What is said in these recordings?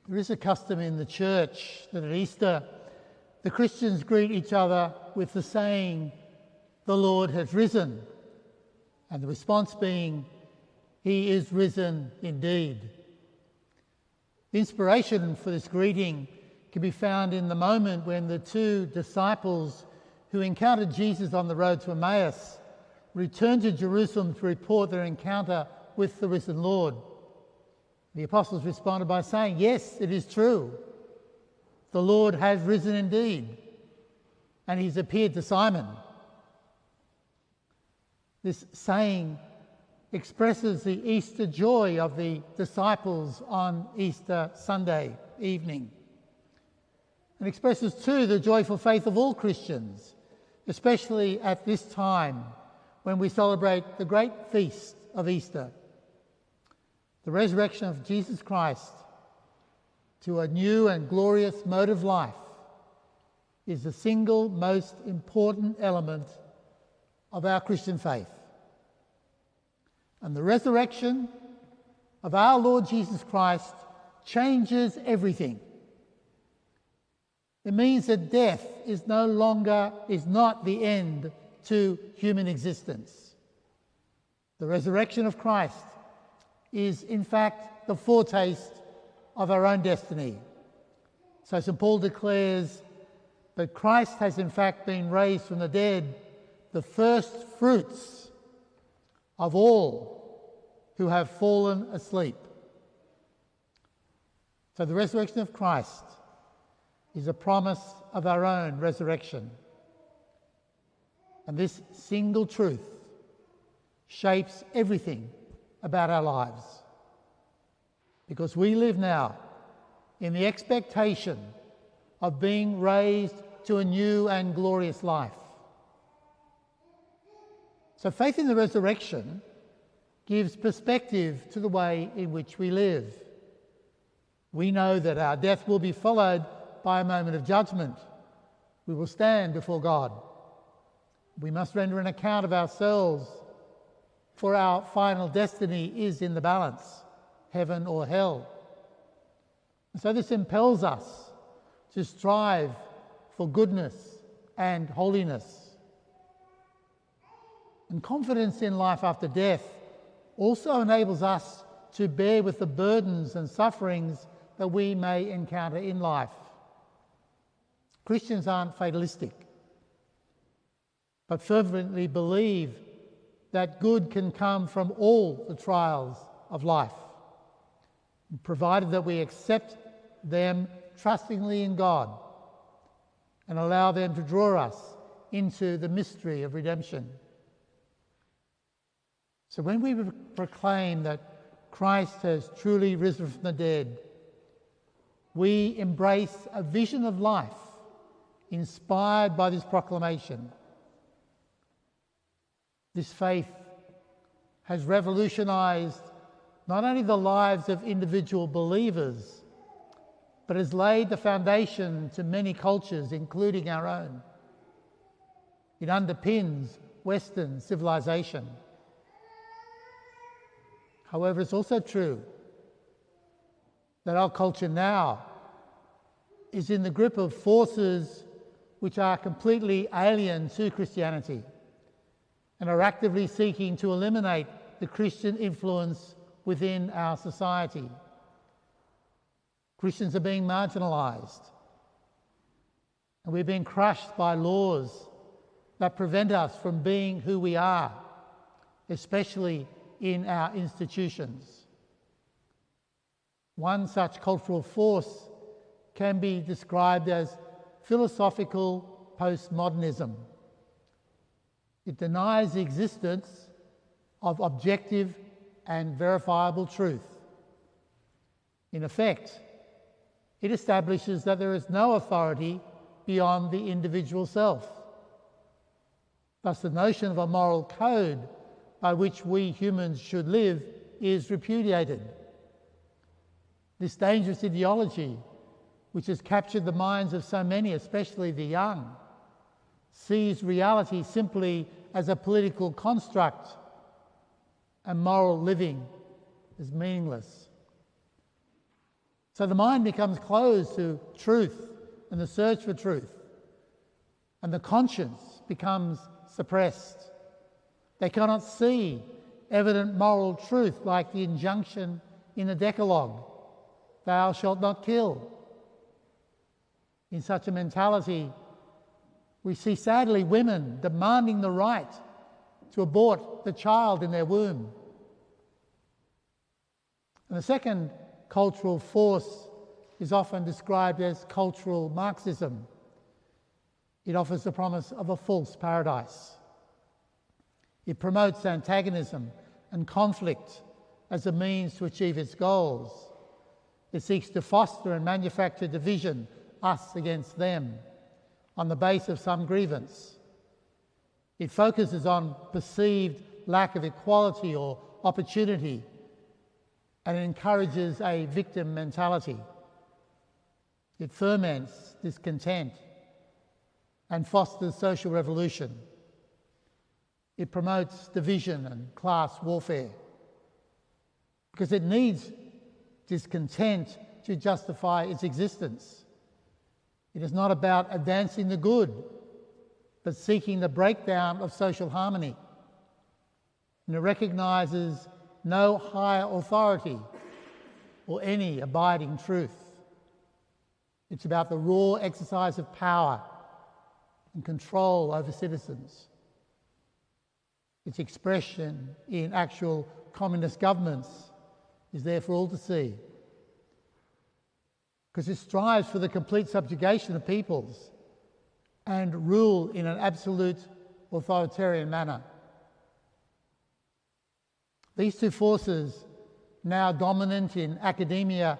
There is a custom in the church that at Easter the Christians greet each other with the saying, "The Lord has risen," and the response being, "He is risen indeed." The inspiration for this greeting can be found in the moment when the two disciples who encountered Jesus on the road to Emmaus returned to Jerusalem to report their encounter with the risen Lord. The apostles responded by saying, "Yes, it is true. The Lord has risen indeed, and he's appeared to Simon." This saying expresses the Easter joy of the disciples on Easter Sunday evening, and expresses too the joyful faith of all Christians, especially at this time when we celebrate the great feast of Easter. The resurrection of Jesus Christ to a new and glorious mode of life is the single most important element of our Christian faith. And the resurrection of our Lord Jesus Christ changes everything. It means that death is not the end to human existence. The resurrection of Christ is in fact the foretaste of our own destiny. So St. Paul declares that Christ has in fact been raised from the dead, the first fruits of all who have fallen asleep. So the resurrection of Christ is a promise of our own resurrection. And this single truth shapes everything about our lives, because we live now in the expectation of being raised to a new and glorious life. So faith in the resurrection gives perspective to the way in which we live. We know that our death will be followed by a moment of judgment. We will stand before God. We must render an account of ourselves, for our final destiny is in the balance, heaven or hell. And so this impels us to strive for goodness and holiness. And confidence in life after death also enables us to bear with the burdens and sufferings that we may encounter in life. Christians aren't fatalistic, but fervently believe that good can come from all the trials of life, provided that we accept them trustingly in God and allow them to draw us into the mystery of redemption. So when we proclaim that Christ has truly risen from the dead, we embrace a vision of life inspired by this proclamation. This faith has revolutionized not only the lives of individual believers, but has laid the foundation to many cultures, including our own. It underpins Western civilization. However, it's also true that our culture now is in the grip of forces which are completely alien to Christianity and are actively seeking to eliminate the Christian influence within our society. Christians are being marginalised, and we're being crushed by laws that prevent us from being who we are, especially in our institutions. One such cultural force can be described as philosophical postmodernism. It denies the existence of objective and verifiable truth. In effect, it establishes that there is no authority beyond the individual self. Thus, the notion of a moral code by which we humans should live is repudiated. This dangerous ideology, which has captured the minds of so many, especially the young, sees reality simply as a political construct and moral living as meaningless. So the mind becomes closed to truth and the search for truth, and the conscience becomes suppressed. They cannot see evident moral truth like the injunction in the Decalogue, "Thou shalt not kill." In such a mentality, we see sadly women demanding the right to abort the child in their womb. And the second cultural force is often described as cultural Marxism. It offers the promise of a false paradise. It promotes antagonism and conflict as a means to achieve its goals. It seeks to foster and manufacture division, us against them, on the basis of some grievance. It focuses on perceived lack of equality or opportunity, and it encourages a victim mentality. It ferments discontent and fosters social revolution. It promotes division and class warfare because it needs discontent to justify its existence. It is not about advancing the good, but seeking the breakdown of social harmony. And it recognises no higher authority or any abiding truth. It's about the raw exercise of power and control over citizens. Its expression in actual communist governments is there for all to see, because it strives for the complete subjugation of peoples and rule in an absolute authoritarian manner. These two forces, now dominant in academia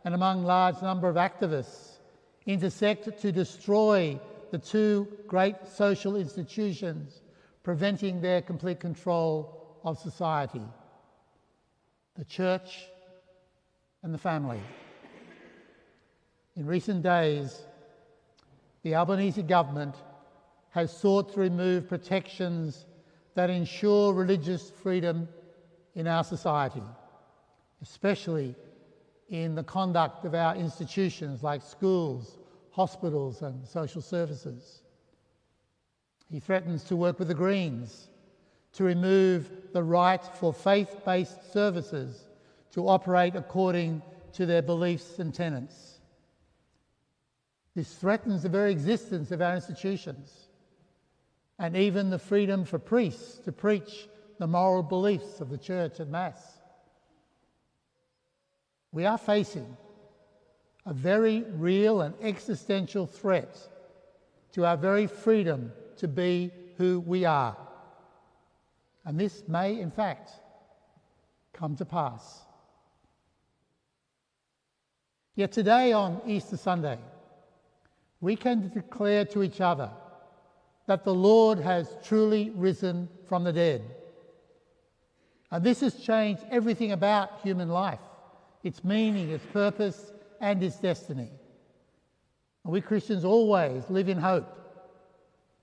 and among large number of activists, intersect to destroy the two great social institutions, preventing their complete control of society: the church and the family. In recent days, the Albanese government has sought to remove protections that ensure religious freedom in our society, especially in the conduct of our institutions like schools, hospitals and social services. He threatens to work with the Greens to remove the right for faith-based services to operate according to their beliefs and tenets. This threatens the very existence of our institutions and even the freedom for priests to preach the moral beliefs of the Church at Mass. We are facing a very real and existential threat to our very freedom to be who we are. And this may, in fact, come to pass. Yet today, on Easter Sunday, we can declare to each other that the Lord has truly risen from the dead. And this has changed everything about human life, its meaning, its purpose, and its destiny. And we Christians always live in hope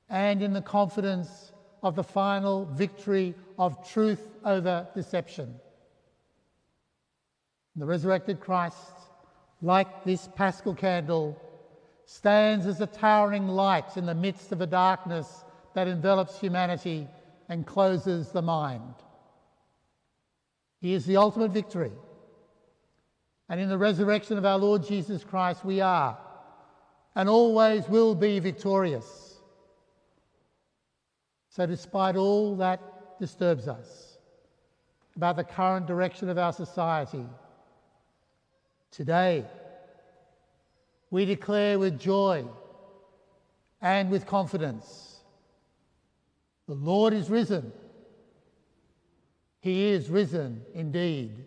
and in the confidence of the final victory of truth over deception. The resurrected Christ, like this Paschal candle, stands as a towering light in the midst of a darkness that envelops humanity and closes the mind. He is the ultimate victory. And in the resurrection of our Lord Jesus Christ, we are and always will be victorious. So despite all that disturbs us about the current direction of our society, today we declare with joy and with confidence, the Lord is risen. He is risen indeed.